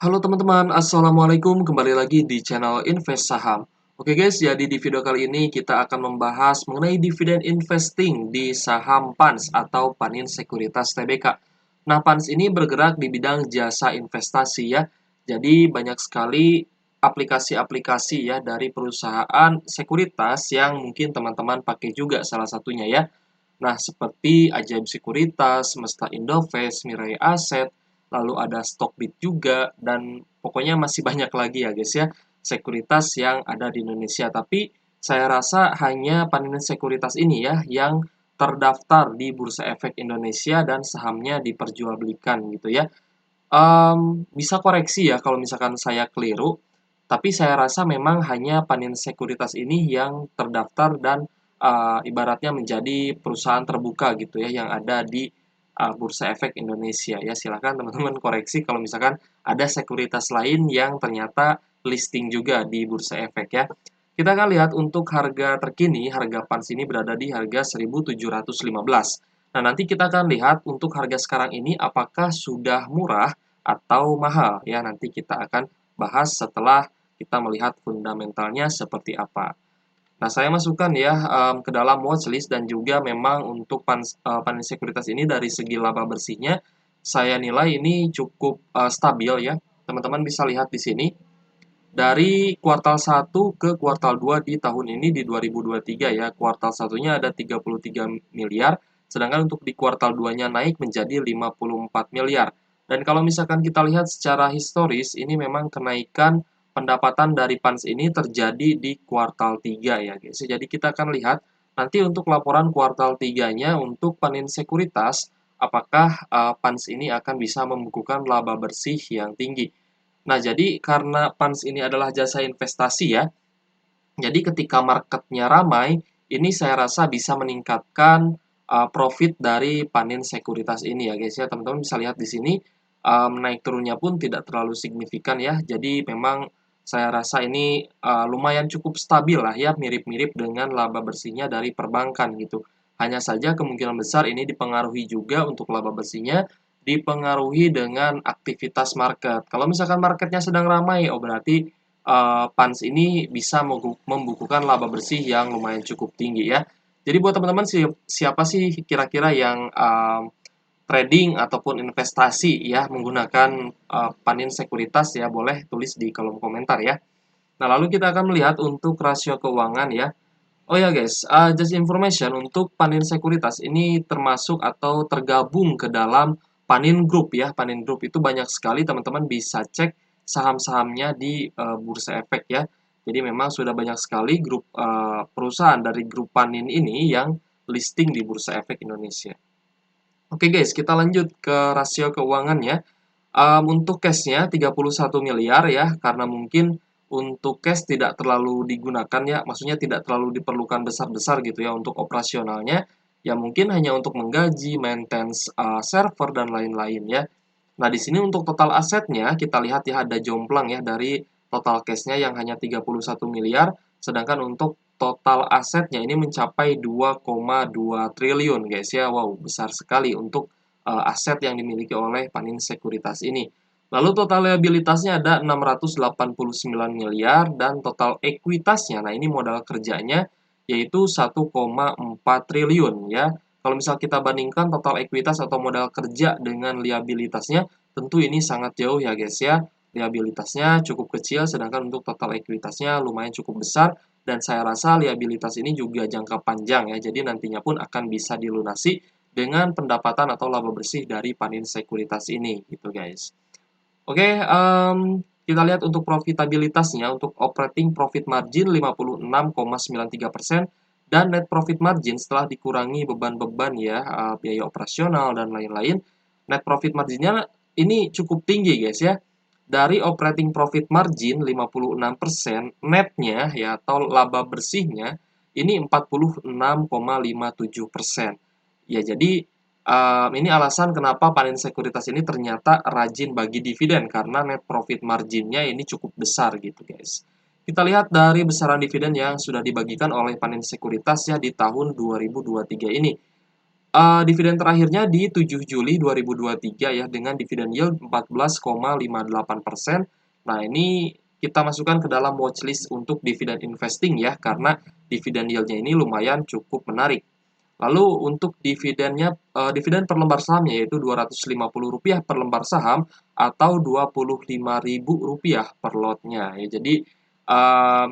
Halo teman-teman, Assalamualaikum. Kembali lagi di channel Invest Saham. Oke guys, jadi di video kali ini kita akan membahas mengenai dividen investing di saham PANS atau Panin Sekuritas Tbk. Nah, PANS ini bergerak di bidang jasa investasi ya. Jadi banyak sekali aplikasi-aplikasi ya dari perusahaan sekuritas yang mungkin teman-teman pakai juga salah satunya ya. Nah, seperti Ajaib Sekuritas, Semesta Indovest, Mirai Aset, lalu ada Stockbit juga, dan pokoknya masih banyak lagi ya guys ya, sekuritas yang ada di Indonesia. Tapi saya rasa hanya Panin Sekuritas ini ya yang terdaftar di Bursa Efek Indonesia dan sahamnya diperjualbelikan gitu ya. Bisa koreksi ya kalau misalkan saya keliru, tapi saya rasa memang hanya Panin Sekuritas ini yang terdaftar dan ibaratnya menjadi perusahaan terbuka gitu ya yang ada di Bursa Efek Indonesia ya. Silahkan teman-teman koreksi kalau misalkan ada sekuritas lain yang ternyata listing juga di Bursa Efek ya. Kita akan lihat untuk harga terkini, harga PANS ini berada di harga 1.715. Nah, nanti kita akan lihat untuk harga sekarang ini apakah sudah murah atau mahal ya. Nanti kita akan bahas setelah kita melihat fundamentalnya seperti apa. Nah, saya masukkan ya ke dalam watchlist dan juga memang untuk Panin Sekuritas ini dari segi laba bersihnya saya nilai ini cukup stabil ya. Teman-teman bisa lihat di sini dari kuartal 1 ke kuartal 2 di tahun ini di 2023 ya. Kuartal satunya ada 33 miliar, sedangkan untuk di kuartal 2-nya naik menjadi 54 miliar. Dan kalau misalkan kita lihat secara historis, ini memang kenaikan pendapatan dari PANS ini terjadi di kuartal 3 ya guys. Jadi kita akan lihat nanti untuk laporan kuartal 3-nya untuk Panin Sekuritas, apakah PANS ini akan bisa membukukan laba bersih yang tinggi. Nah, jadi karena PANS ini adalah jasa investasi ya, jadi ketika marketnya ramai, ini saya rasa bisa meningkatkan profit dari Panin Sekuritas ini ya guys ya. Teman-teman bisa lihat di sini naik turunnya pun tidak terlalu signifikan ya. Jadi memang saya rasa ini lumayan cukup stabil lah ya, mirip-mirip dengan laba bersihnya dari perbankan gitu. Hanya saja kemungkinan besar ini dipengaruhi juga untuk laba bersihnya dipengaruhi dengan aktivitas market. Kalau misalkan marketnya sedang ramai, oh berarti PANS ini bisa membukukan laba bersih yang lumayan cukup tinggi ya. Jadi buat teman-teman siapa sih kira-kira yang trading ataupun investasi ya menggunakan Panin Sekuritas ya boleh tulis di kolom komentar ya. Nah, lalu kita akan melihat untuk rasio keuangan ya. Oh ya guys, just information untuk Panin Sekuritas ini termasuk atau tergabung ke dalam Panin Group ya. Panin Group itu banyak sekali teman-teman bisa cek saham-sahamnya di Bursa Efek ya. Jadi memang sudah banyak sekali grup perusahaan dari grup Panin ini yang listing di Bursa Efek Indonesia. Oke guys, kita lanjut ke rasio keuangannya. Untuk cash-nya 31 miliar ya, karena mungkin untuk cash tidak terlalu digunakan ya, maksudnya tidak terlalu diperlukan besar-besar gitu ya untuk operasionalnya. Ya mungkin hanya untuk menggaji, maintenance server dan lain-lain ya. Nah, di sini untuk total asetnya kita lihat ya ada jomplang ya dari total cash-nya yang hanya 31 miliar, sedangkan untuk total asetnya ini mencapai 2,2 triliun guys ya. Wow, besar sekali untuk aset yang dimiliki oleh Panin Sekuritas ini. Lalu total liabilitasnya ada 689 miliar dan total ekuitasnya, nah ini modal kerjanya yaitu 1,4 triliun ya. Kalau misal kita bandingkan total ekuitas atau modal kerja dengan liabilitasnya, tentu ini sangat jauh ya guys ya. Liabilitasnya cukup kecil, sedangkan untuk total ekuitasnya lumayan cukup besar. Dan saya rasa liabilitas ini juga jangka panjang ya, jadi nantinya pun akan bisa dilunasi dengan pendapatan atau laba bersih dari Panin Sekuritas ini gitu guys. Oke, kita lihat untuk profitabilitasnya, untuk operating profit margin 56,93% dan net profit margin setelah dikurangi beban-beban ya, biaya operasional dan lain-lain, net profit marginnya ini cukup tinggi guys ya. Dari operating profit margin 56%, netnya ya atau laba bersihnya ini 46,57%. Ya, jadi ini alasan kenapa Panin Sekuritas ini ternyata rajin bagi dividen karena net profit marginnya ini cukup besar gitu guys. Kita lihat dari besaran dividen yang sudah dibagikan oleh Panin Sekuritas ya di tahun 2023 ini. Dividen terakhirnya di 7 Juli 2023 ya dengan dividen yield 14,58%. Nah, ini kita masukkan ke dalam watchlist untuk dividen investing ya karena dividen yieldnya ini lumayan cukup menarik. Lalu untuk dividen per lembar sahamnya yaitu Rp250 per lembar saham atau Rp25.000 per lotnya ya. Jadi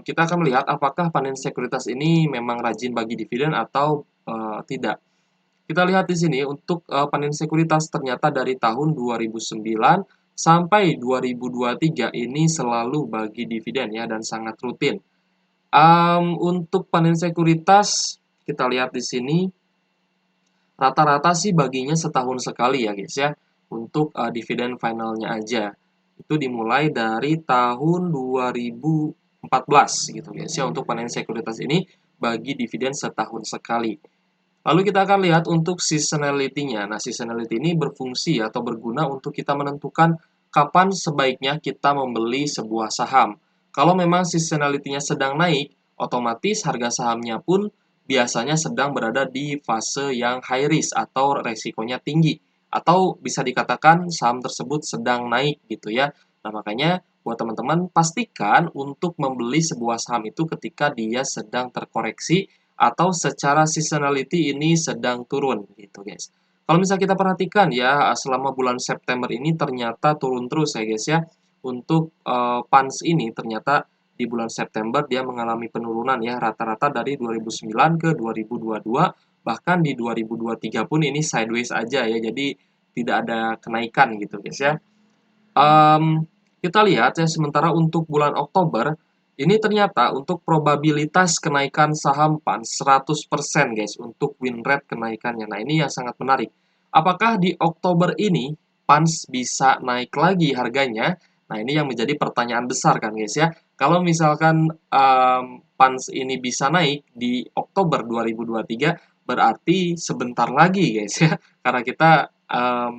kita akan melihat apakah panen sekuritas ini memang rajin bagi dividen atau tidak. Kita lihat di sini untuk panen sekuritas ternyata dari tahun 2009 sampai 2023 ini selalu bagi dividen ya dan sangat rutin. Untuk panen sekuritas kita lihat di sini rata-rata sih baginya setahun sekali ya guys ya untuk dividen finalnya aja. Itu dimulai dari tahun 2014 gitu guys ya untuk panen sekuritas ini bagi dividen setahun sekali. Lalu kita akan lihat untuk seasonality-nya. Nah, seasonality ini berfungsi atau berguna untuk kita menentukan kapan sebaiknya kita membeli sebuah saham. Kalau memang seasonality-nya sedang naik, otomatis harga sahamnya pun biasanya sedang berada di fase yang high risk atau resikonya tinggi. Atau bisa dikatakan saham tersebut sedang naik gitu ya. Nah, makanya buat teman-teman pastikan untuk membeli sebuah saham itu ketika dia sedang terkoreksi atau secara seasonality ini sedang turun gitu guys. Kalau misalnya kita perhatikan ya selama bulan September ini ternyata turun terus ya guys ya. Untuk PANS ini ternyata di bulan September dia mengalami penurunan ya rata-rata dari 2009 ke 2022 bahkan di 2023 pun ini sideways aja ya. Jadi tidak ada kenaikan gitu guys ya. Kita lihat ya, sementara untuk bulan Oktober, ini ternyata untuk probabilitas kenaikan saham PAN 100% guys, untuk win rate kenaikannya. Nah, ini yang sangat menarik. Apakah di Oktober ini PANS bisa naik lagi harganya? Nah, ini yang menjadi pertanyaan besar kan guys ya. Kalau misalkan PANS ini bisa naik di Oktober 2023, berarti sebentar lagi guys ya. Karena kita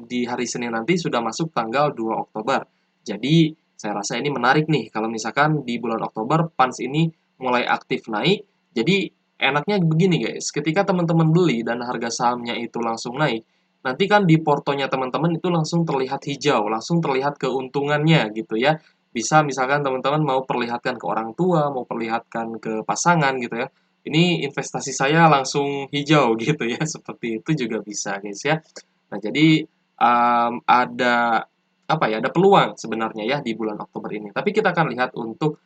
di hari Senin nanti sudah masuk tanggal 2 Oktober. Jadi, saya rasa ini menarik nih kalau misalkan di bulan Oktober PANS ini mulai aktif naik. Jadi, enaknya begini guys, ketika teman-teman beli dan harga sahamnya itu langsung naik, nanti kan di portonya teman-teman itu langsung terlihat hijau, langsung terlihat keuntungannya gitu ya. Bisa misalkan teman-teman mau perlihatkan ke orang tua, mau perlihatkan ke pasangan gitu ya. Ini investasi saya langsung hijau gitu ya, seperti itu juga bisa guys ya. Nah, jadi ada apa ya? Ada peluang sebenarnya ya di bulan Oktober ini. Tapi kita akan lihat untuk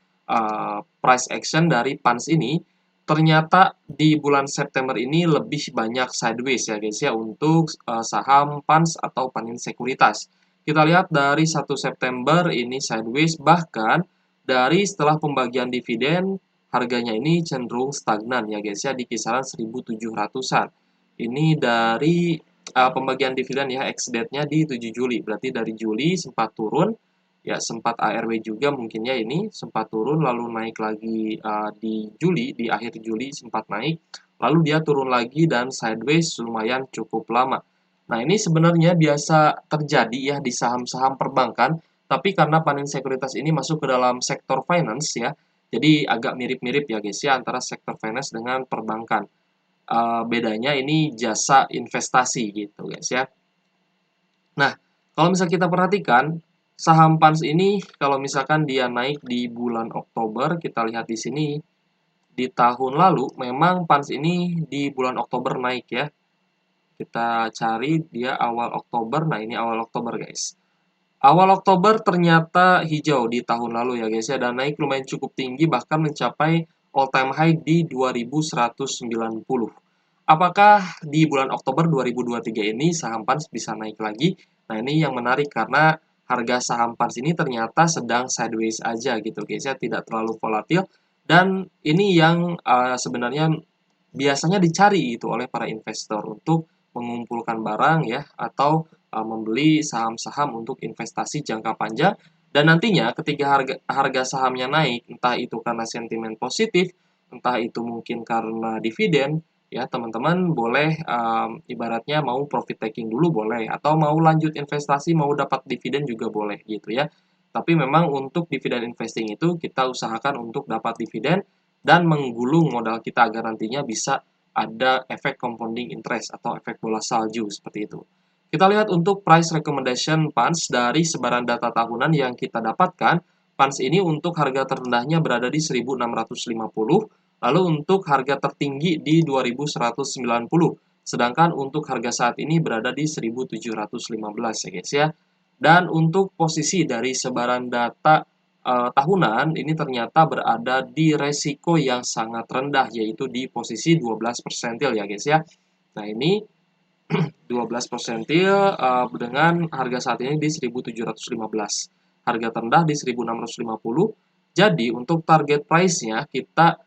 price action dari PANS ini ternyata di bulan September ini lebih banyak sideways ya guys ya untuk saham PANS atau panin sekuritas. Kita lihat dari 1 September ini sideways bahkan dari setelah pembagian dividen harganya ini cenderung stagnan ya guys ya di kisaran 1.700-an. Ini dari pembagian dividen ya ex date-nya di 7 Juli. Berarti dari Juli sempat turun, ya sempat ARW juga mungkin ya ini sempat turun lalu naik lagi di Juli, di akhir Juli sempat naik, lalu dia turun lagi dan sideways lumayan cukup lama. Nah, ini sebenarnya biasa terjadi ya di saham-saham perbankan, tapi karena panen sekuritas ini masuk ke dalam sektor finance ya, jadi agak mirip-mirip ya guys ya antara sektor finance dengan perbankan. Bedanya ini jasa investasi gitu guys ya. Nah, kalau misalnya kita perhatikan saham PANS ini kalau misalkan dia naik di bulan Oktober, kita lihat di sini di tahun lalu memang PANS ini di bulan Oktober naik ya. Kita cari dia awal Oktober. Nah, ini awal Oktober guys. Awal Oktober ternyata hijau di tahun lalu ya guys ya dan naik lumayan cukup tinggi bahkan mencapai all time high di 2190. Apakah di bulan Oktober 2023 ini saham PANS bisa naik lagi? Nah, ini yang menarik karena harga saham PANS ini ternyata sedang sideways aja gitu guys ya, tidak terlalu volatil dan ini yang sebenarnya biasanya dicari itu oleh para investor untuk mengumpulkan barang ya atau membeli saham-saham untuk investasi jangka panjang dan nantinya ketika harga harga sahamnya naik entah itu karena sentimen positif, entah itu mungkin karena dividen ya teman-teman boleh ibaratnya mau profit taking dulu boleh atau mau lanjut investasi mau dapat dividen juga boleh gitu ya. Tapi memang untuk dividen investing itu kita usahakan untuk dapat dividen dan menggulung modal kita agar nantinya bisa ada efek compounding interest atau efek bola salju seperti itu. Kita lihat untuk price recommendation PANS dari sebaran data tahunan yang kita dapatkan. PANS ini untuk harga terendahnya berada di 1650, lalu untuk harga tertinggi di 2190. Sedangkan untuk harga saat ini berada di 1715 ya guys ya. Dan untuk posisi dari sebaran data tahunan ini ternyata berada di resiko yang sangat rendah, yaitu di posisi 12 persentil ya guys ya. Nah ini 12 persentil dengan harga saat ini di 1715. Harga terendah di 1650. Jadi untuk target price-nya kita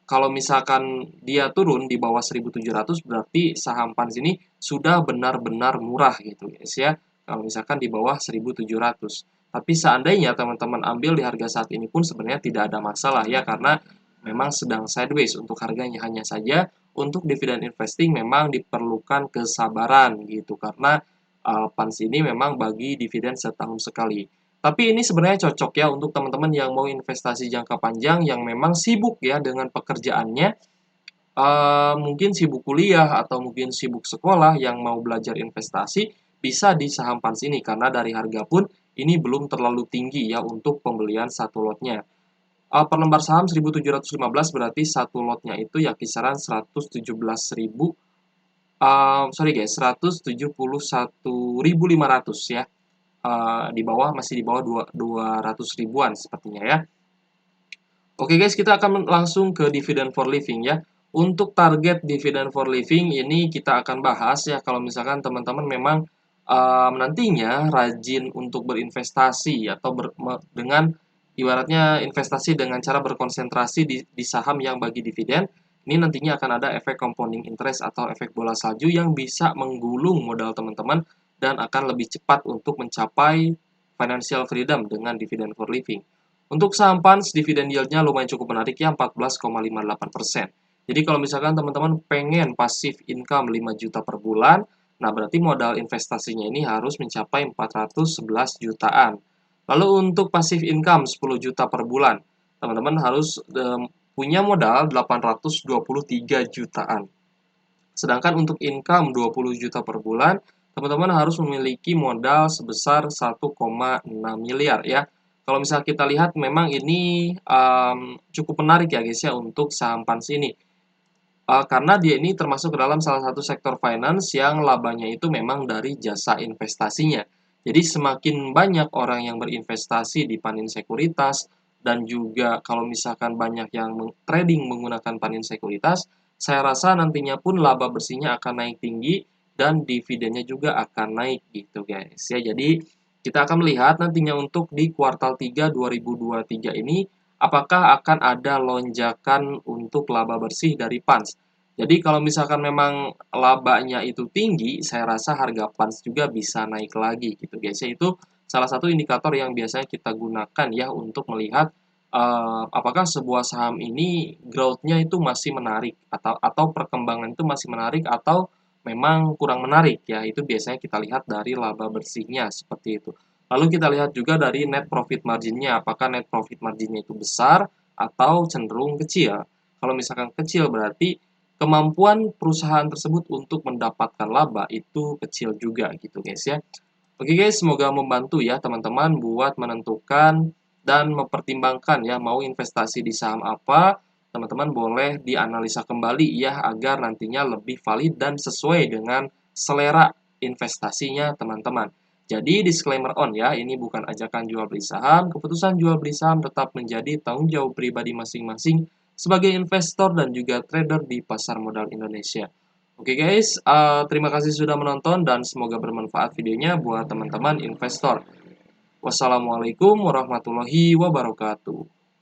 kalau misalkan dia turun di bawah 1700 berarti saham PANS ini sudah benar-benar murah gitu guys ya. Kalau misalkan di bawah 1700. Tapi seandainya teman-teman ambil di harga saat ini pun sebenarnya tidak ada masalah ya, karena memang sedang sideways untuk harganya. Hanya saja untuk dividen investing memang diperlukan kesabaran gitu, karena PANS ini memang bagi dividen setahun sekali. Tapi ini sebenarnya cocok ya untuk teman-teman yang mau investasi jangka panjang yang memang sibuk ya dengan pekerjaannya, mungkin sibuk kuliah atau mungkin sibuk sekolah yang mau belajar investasi, bisa di saham PANS ini karena dari harga pun ini belum terlalu tinggi ya untuk pembelian satu lotnya. Per lembar saham 1715 berarti satu lotnya itu ya kisaran 117.000, sorry guys, 171.500 ya. Di bawah, masih di bawah 200 ribuan sepertinya ya. Oke guys, kita akan langsung ke dividen for living ya. Untuk target dividen for living ini kita akan bahas ya, kalau misalkan teman-teman memang nantinya rajin untuk berinvestasi atau dengan ibaratnya investasi dengan cara berkonsentrasi di saham yang bagi dividen, ini nantinya akan ada efek compounding interest atau efek bola salju yang bisa menggulung modal teman-teman dan akan lebih cepat untuk mencapai financial freedom dengan dividen for living. Untuk saham PANS, dividen yield-nya lumayan cukup menarik ya, 14,58%. Jadi kalau misalkan teman-teman pengen pasif income 5 juta per bulan, nah berarti modal investasinya ini harus mencapai 411 jutaan. Lalu untuk pasif income 10 juta per bulan, teman-teman harus punya modal 823 jutaan. Sedangkan untuk income 20 juta per bulan, teman-teman harus memiliki modal sebesar 1,6 miliar ya. Kalau misalnya kita lihat memang ini cukup menarik ya guys ya untuk saham PANS ini. Karena dia ini termasuk ke dalam salah satu sektor finance yang labanya itu memang dari jasa investasinya. Jadi semakin banyak orang yang berinvestasi di panin sekuritas dan juga kalau misalkan banyak yang trading menggunakan panin sekuritas, saya rasa nantinya pun laba bersihnya akan naik tinggi dan dividennya juga akan naik gitu guys ya. Jadi kita akan melihat nantinya untuk di kuartal 3 2023 ini apakah akan ada lonjakan untuk laba bersih dari PANS. Jadi kalau misalkan memang labanya itu tinggi, saya rasa harga PANS juga bisa naik lagi gitu guys ya. Itu salah satu indikator yang biasanya kita gunakan ya untuk melihat apakah sebuah saham ini growth-nya itu masih menarik atau perkembangan itu masih menarik atau memang kurang menarik ya. Itu biasanya kita lihat dari laba bersihnya seperti itu. Lalu kita lihat juga dari net profit margin-nya, apakah net profit margin-nya itu besar atau cenderung kecil. Kalau misalkan kecil berarti kemampuan perusahaan tersebut untuk mendapatkan laba itu kecil juga gitu guys ya. Oke guys, semoga membantu ya teman-teman buat menentukan dan mempertimbangkan ya mau investasi di saham apa. Teman-teman boleh dianalisa kembali ya agar nantinya lebih valid dan sesuai dengan selera investasinya teman-teman. Jadi disclaimer on ya, ini bukan ajakan jual beli saham. Keputusan jual beli saham tetap menjadi tanggung jawab pribadi masing-masing sebagai investor dan juga trader di pasar modal Indonesia. Oke guys, terima kasih sudah menonton dan semoga bermanfaat videonya buat teman-teman investor. Wassalamualaikum warahmatullahi wabarakatuh.